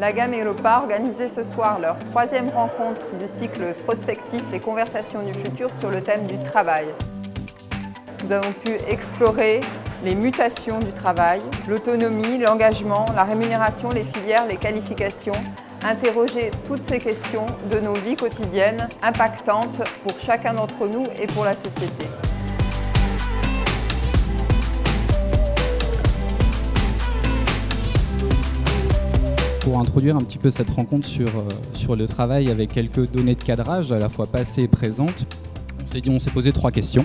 La Gamme et l'OPA organisaient ce soir leur 3e rencontre du cycle prospectif Les conversations du futur sur le thème du travail. Nous avons pu explorer les mutations du travail, l'autonomie, l'engagement, la rémunération, les filières, les qualifications, interroger toutes ces questions de nos vies quotidiennes impactantes pour chacun d'entre nous et pour la société. Pour introduire un petit peu cette rencontre sur le travail avec quelques données de cadrage à la fois passées et présentes, on s'est posé 3 questions.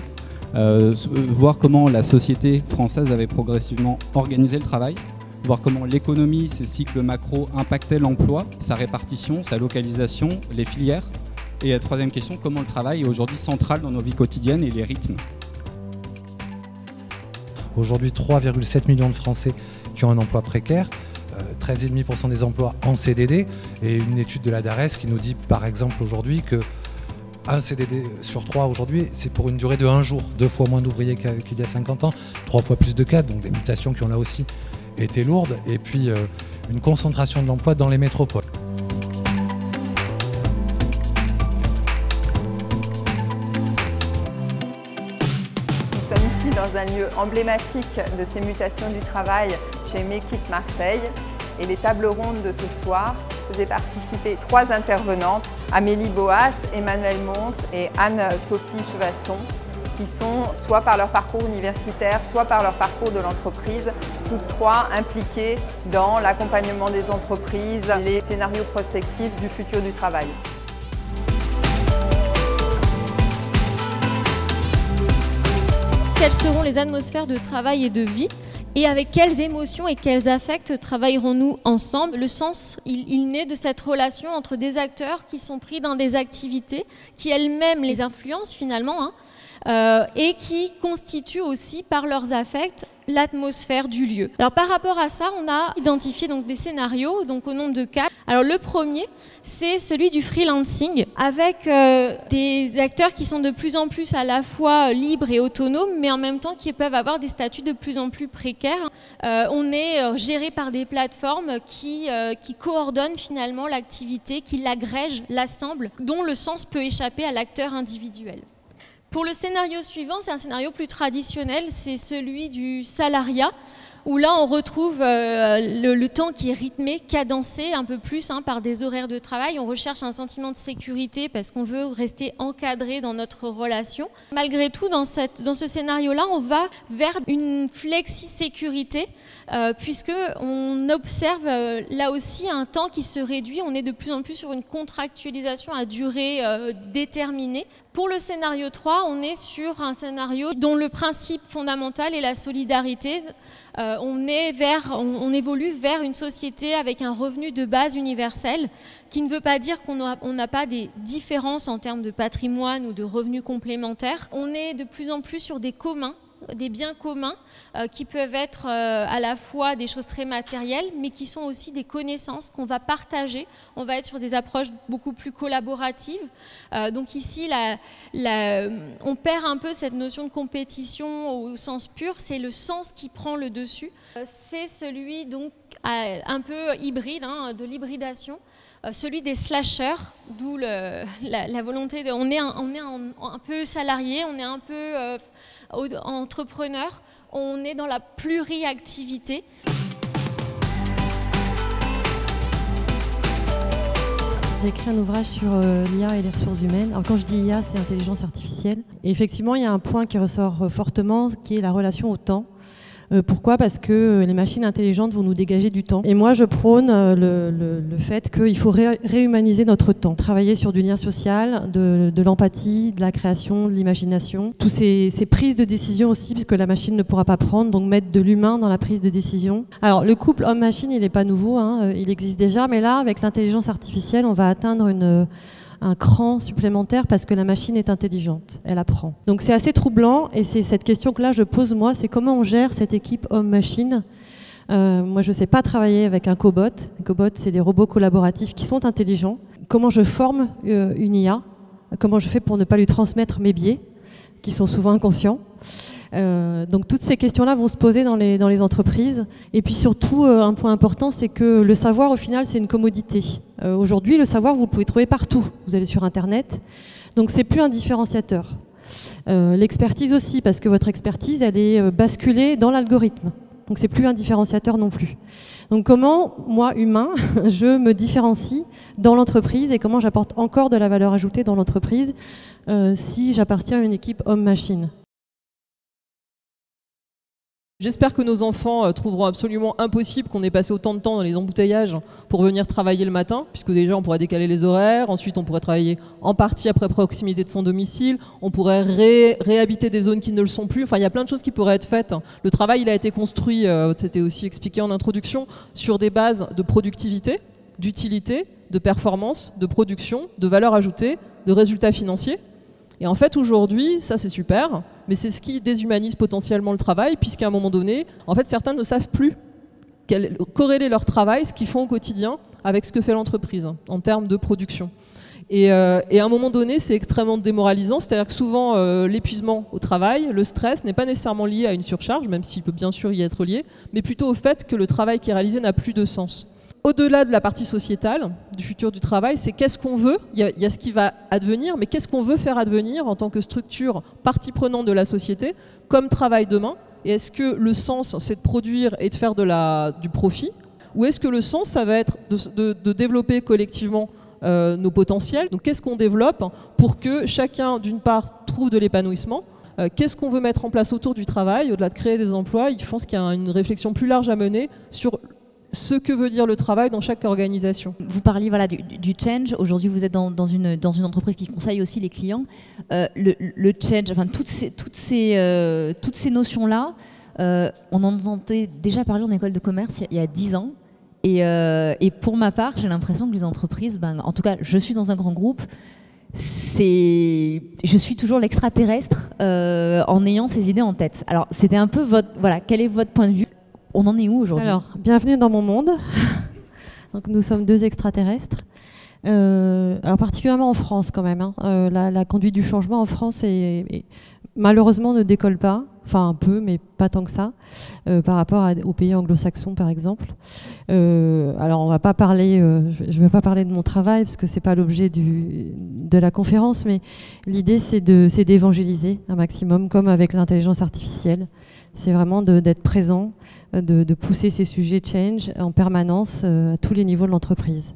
Voir comment la société française avait progressivement organisé le travail, voir comment l'économie, ses cycles macro impactaient l'emploi, sa répartition, sa localisation, les filières. Et la 3e question, comment le travail est aujourd'hui central dans nos vies quotidiennes et les rythmes. Aujourd'hui, 3,7 millions de Français qui ont un emploi précaire, 13,5% des emplois en CDD, et une étude de la DARES qui nous dit par exemple aujourd'hui que un CDD sur 3 aujourd'hui, c'est pour une durée de 1 jour, 2 fois moins d'ouvriers qu'il y a 50 ans, 3 fois plus de cadres, donc des mutations qui ont là aussi été lourdes, et puis une concentration de l'emploi dans les métropoles. Nous sommes ici dans un lieu emblématique de ces mutations du travail chez Mekit Marseille, et les tables rondes de ce soir faisaient participer 3 intervenantes, Amélie Boas, Emmanuelle Mons et Anne-Sophie Chevasson, qui sont soit par leur parcours universitaire, soit par leur parcours de l'entreprise, toutes 3 impliquées dans l'accompagnement des entreprises, les scénarios prospectifs du futur du travail. Quelles seront les atmosphères de travail et de vie ? Et avec quelles émotions et quels affects travaillerons-nous ensemble? Le sens, il naît de cette relation entre des acteurs qui sont pris dans des activités qui elles-mêmes les influencent finalement, et qui constituent aussi par leurs affects l'atmosphère du lieu. Alors par rapport à ça, on a identifié donc des scénarios, donc au nombre de 4. Alors le premier, c'est celui du freelancing, avec des acteurs qui sont de plus en plus à la fois libres et autonomes, mais en même temps qui peuvent avoir des statuts de plus en plus précaires. On est géré par des plateformes qui coordonnent finalement l'activité, qui l'agrègent, l'assemblent, dont le sens peut échapper à l'acteur individuel. Pour le scénario suivant, c'est un scénario plus traditionnel, c'est celui du salariat, où là on retrouve le temps qui est rythmé, cadencé un peu plus par des horaires de travail. On recherche un sentiment de sécurité parce qu'on veut rester encadré dans notre relation. Malgré tout, dans ce scénario-là, on va vers une flexi-sécurité, puisqu'on observe là aussi un temps qui se réduit. On est de plus en plus sur une contractualisation à durée déterminée. Pour le scénario 3, on est sur un scénario dont le principe fondamental est la solidarité. On évolue vers une société avec un revenu de base universel, qui ne veut pas dire qu'on n'a pas des différences en termes de patrimoine ou de revenus complémentaires. On est de plus en plus sur des communs, des biens communs qui peuvent être à la fois des choses très matérielles, mais qui sont aussi des connaissances qu'on va partager. On va être sur des approches beaucoup plus collaboratives. Donc ici, on perd un peu cette notion de compétition au sens pur. C'est le sens qui prend le dessus. C'est celui donc un peu hybride, de l'hybridation. Celui des slashers, d'où la volonté de... On est un peu salarié, on est un peu entrepreneur, on est dans la pluriactivité. J'ai écrit un ouvrage sur l'IA et les ressources humaines. Alors quand je dis IA, c'est intelligence artificielle. Et effectivement, il y a un point qui ressort fortement, qui est la relation au temps. Pourquoi ? Parce que les machines intelligentes vont nous dégager du temps. Et moi, je prône le fait qu'il faut réhumaniser notre temps. Travailler sur du lien social, de l'empathie, de la création, de l'imagination. Tous ces prises de décision aussi, puisque la machine ne pourra pas prendre, donc mettre de l'humain dans la prise de décision. Alors, le couple homme-machine, il n'est pas nouveau, il existe déjà, mais là, avec l'intelligence artificielle, on va atteindre un cran supplémentaire parce que la machine est intelligente, elle apprend. Donc c'est assez troublant et c'est cette question que là je pose moi, c'est comment on gère cette équipe homme-machine. Moi je ne sais pas travailler avec un cobot. Un cobot, c'est des robots collaboratifs qui sont intelligents. Comment je forme une IA ? Comment je fais pour ne pas lui transmettre mes biais, qui sont souvent inconscients ? Donc toutes ces questions-là vont se poser dans les entreprises. Et puis surtout, un point important, c'est que le savoir, au final, c'est une commodité. Aujourd'hui, le savoir, vous le pouvez trouver partout. Vous allez sur Internet. Donc c'est plus un différenciateur. L'expertise aussi, parce que votre expertise, elle est basculée dans l'algorithme. Donc c'est plus un différenciateur non plus. Donc comment, moi, humain, je me différencie dans l'entreprise et comment j'apporte encore de la valeur ajoutée dans l'entreprise si j'appartiens à une équipe homme-machine. J'espère que nos enfants trouveront absolument impossible qu'on ait passé autant de temps dans les embouteillages pour venir travailler le matin, puisque déjà on pourrait décaler les horaires, ensuite on pourrait travailler en partie après proximité de son domicile, on pourrait réhabiter des zones qui ne le sont plus, enfin il y a plein de choses qui pourraient être faites. Le travail il a été construit, c'était aussi expliqué en introduction, sur des bases de productivité, d'utilité, de performance, de production, de valeur ajoutée, de résultats financiers. Et en fait, aujourd'hui, ça c'est super, mais c'est ce qui déshumanise potentiellement le travail, puisqu'à un moment donné, en fait, certains ne savent plus corréler leur travail, ce qu'ils font au quotidien, avec ce que fait l'entreprise en termes de production. Et à un moment donné, c'est extrêmement démoralisant, c'est-à-dire que souvent, l'épuisement au travail, le stress n'est pas nécessairement lié à une surcharge, même s'il peut bien sûr y être lié, mais plutôt au fait que le travail qui est réalisé n'a plus de sens. Au-delà de la partie sociétale, du futur du travail, c'est qu'est-ce qu'on veut, il y a ce qui va advenir, mais qu'est-ce qu'on veut faire advenir en tant que structure partie prenante de la société, comme travail demain, et est-ce que le sens, c'est de produire et de faire du profit, ou est-ce que le sens, ça va être de développer collectivement nos potentiels. Donc qu'est-ce qu'on développe pour que chacun, d'une part, trouve de l'épanouissement. Qu'est-ce qu'on veut mettre en place autour du travail, au-delà de créer des emplois, je pense qu'il y a une réflexion plus large à mener sur ce que veut dire le travail dans chaque organisation. Vous parliez du change. Aujourd'hui, vous êtes dans une entreprise qui conseille aussi les clients. Le change, enfin toutes ces notions-là, on en entendait déjà parler en école de commerce il y a 10 ans. Et pour ma part, j'ai l'impression que les entreprises, en tout cas, je suis dans un grand groupe, je suis toujours l'extraterrestre en ayant ces idées en tête. Alors, c'était un peu quel est votre point de vue ? On en est où aujourd'hui ? Alors, bienvenue dans mon monde. Donc, nous sommes 2 extraterrestres. Alors, particulièrement en France quand même. La conduite du changement en France malheureusement ne décolle pas. Enfin, un peu, mais pas tant que ça, par rapport aux pays anglo-saxons, par exemple. Alors, on va pas parler, je ne vais pas parler de mon travail, parce que ce n'est pas l'objet de la conférence, mais l'idée, c'est d'évangéliser un maximum, comme avec l'intelligence artificielle. C'est vraiment d'être présent, de pousser ces sujets change en permanence à tous les niveaux de l'entreprise.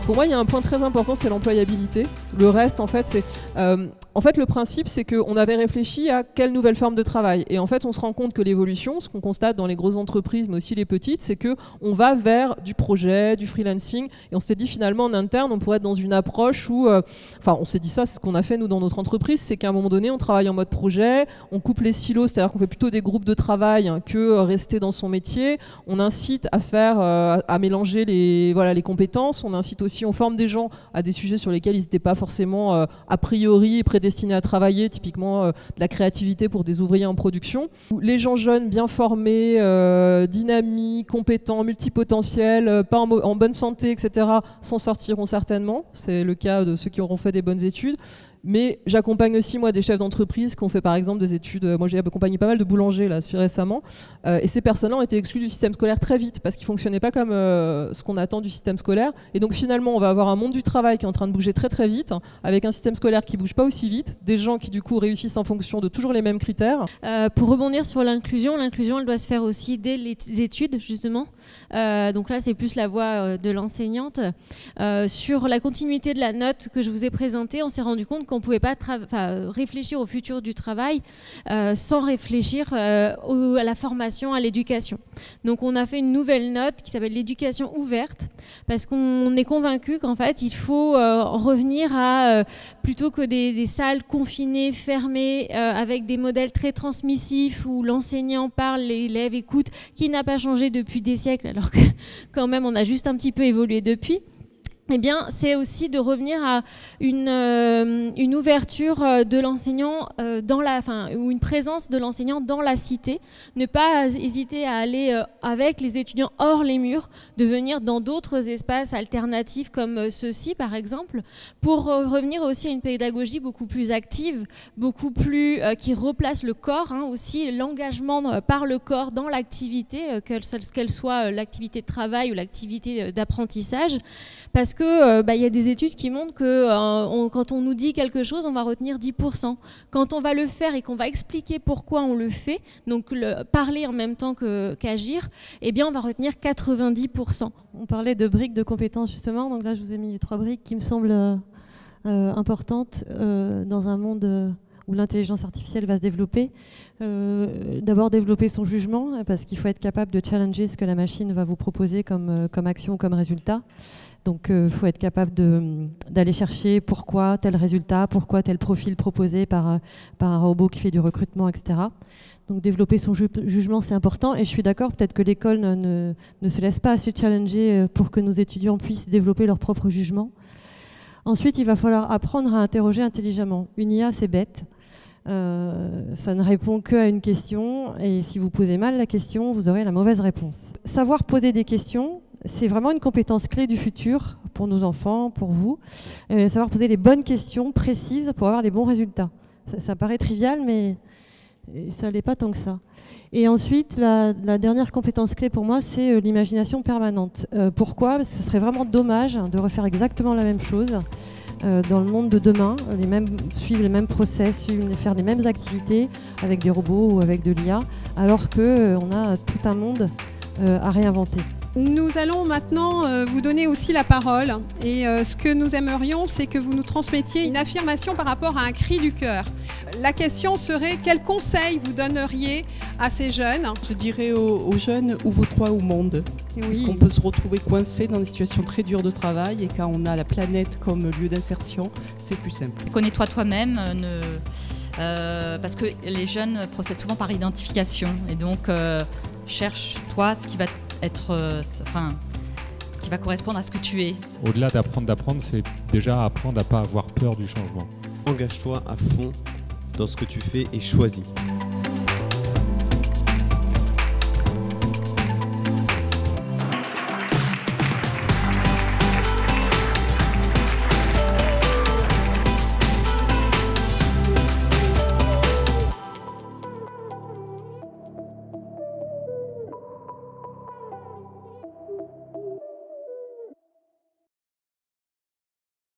Pour moi, il y a un point très important, c'est l'employabilité. Le reste, en fait, le principe, c'est qu'on avait réfléchi à quelle nouvelle forme de travail. Et en fait, on se rend compte que l'évolution, ce qu'on constate dans les grosses entreprises, mais aussi les petites, c'est qu'on va vers du projet, du freelancing. Et on s'est dit, finalement, en interne, on pourrait être dans une approche où... on s'est dit ça, c'est ce qu'on a fait, nous, dans notre entreprise, c'est qu'à un moment donné, on travaille en mode projet, on coupe les silos, c'est-à-dire qu'on fait plutôt des groupes de travail que rester dans son métier. On incite à mélanger les compétences. On incite aussi, on forme des gens à des sujets sur lesquels ils n'étaient pas forcément a priori prédestinés à travailler, typiquement de la créativité pour des ouvriers en production. Les gens jeunes, bien formés, dynamiques, compétents, multipotentiels, pas en bonne santé, etc., s'en sortiront certainement. C'est le cas de ceux qui auront fait des bonnes études. Mais j'accompagne aussi, moi, des chefs d'entreprise qui ont fait, par exemple, des études. Moi, j'ai accompagné pas mal de boulangers, là, récemment. Et ces personnes-là ont été exclues du système scolaire très vite parce qu'ils ne fonctionnaient pas comme ce qu'on attend du système scolaire. Et donc, finalement, on va avoir un monde du travail qui est en train de bouger très, très vite, avec un système scolaire qui ne bouge pas aussi vite, des gens qui, du coup, réussissent en fonction de toujours les mêmes critères. Pour rebondir sur l'inclusion, elle doit se faire aussi dès les études, justement. Donc là, c'est plus la voix de l'enseignante. Sur la continuité de la note que je vous ai présentée, on s'est rendu compte qu'on ne pouvait pas réfléchir au futur du travail sans réfléchir à la formation, à l'éducation. Donc on a fait une nouvelle note qui s'appelle l'éducation ouverte, parce qu'on est convaincu qu'en fait il faut revenir à plutôt que des salles confinées, fermées, avec des modèles très transmissifs où l'enseignant parle, l'élève écoute, qui n'a pas changé depuis des siècles, alors que quand même on a juste un petit peu évolué depuis. eh bien, c'est aussi de revenir à une ouverture de l'enseignant ou une présence de l'enseignant dans la cité. Ne pas hésiter à aller avec les étudiants hors les murs, de venir dans d'autres espaces alternatifs comme ceux-ci, par exemple, pour revenir aussi à une pédagogie beaucoup plus active, beaucoup plus qui replace le corps, aussi l'engagement par le corps dans l'activité, qu'elle soit l'activité de travail ou l'activité d'apprentissage. Parce que y a des études qui montrent que quand on nous dit quelque chose, on va retenir 10%. Quand on va le faire et qu'on va expliquer pourquoi on le fait, donc parler en même temps qu'agir, eh bien on va retenir 90%. On parlait de briques de compétences justement, donc là je vous ai mis 3 briques qui me semblent importantes dans un monde où l'intelligence artificielle va se développer. D'abord développer son jugement, parce qu'il faut être capable de challenger ce que la machine va vous proposer comme action ou comme résultat. Donc il faut être capable d'aller chercher pourquoi tel résultat, pourquoi tel profil proposé par un robot qui fait du recrutement, etc. Donc développer son jugement, c'est important. Et je suis d'accord, peut-être que l'école ne se laisse pas assez challenger pour que nos étudiants puissent développer leur propre jugement. Ensuite, il va falloir apprendre à interroger intelligemment. Une IA, c'est bête. Ça ne répond qu'à une question. Et si vous posez mal la question, vous aurez la mauvaise réponse. Savoir poser des questions, c'est vraiment une compétence clé du futur pour nos enfants, pour vous. Savoir poser les bonnes questions précises pour avoir les bons résultats. Ça paraît trivial, mais ça l'est pas tant que ça. Et ensuite, la dernière compétence clé pour moi, c'est l'imagination permanente. Pourquoi ? Parce que ce serait vraiment dommage de refaire exactement la même chose dans le monde de demain, suivre les mêmes process, faire les mêmes activités avec des robots ou avec de l'IA, alors qu'on a tout un monde à réinventer. Nous allons maintenant vous donner aussi la parole et ce que nous aimerions, c'est que vous nous transmettiez une affirmation par rapport à un cri du cœur. La question serait, quel conseil vous donneriez à ces jeunes ? Je dirais aux jeunes, ouvre-toi au monde. Oui. On peut se retrouver coincé dans des situations très dures de travail et quand on a la planète comme lieu d'insertion, c'est plus simple. Connais-toi toi-même, parce que les jeunes procèdent souvent par identification et donc cherche-toi ce qui va qui va correspondre à ce que tu es. Au-delà d'apprendre, c'est déjà apprendre à ne pas avoir peur du changement. Engage-toi à fond dans ce que tu fais et choisis.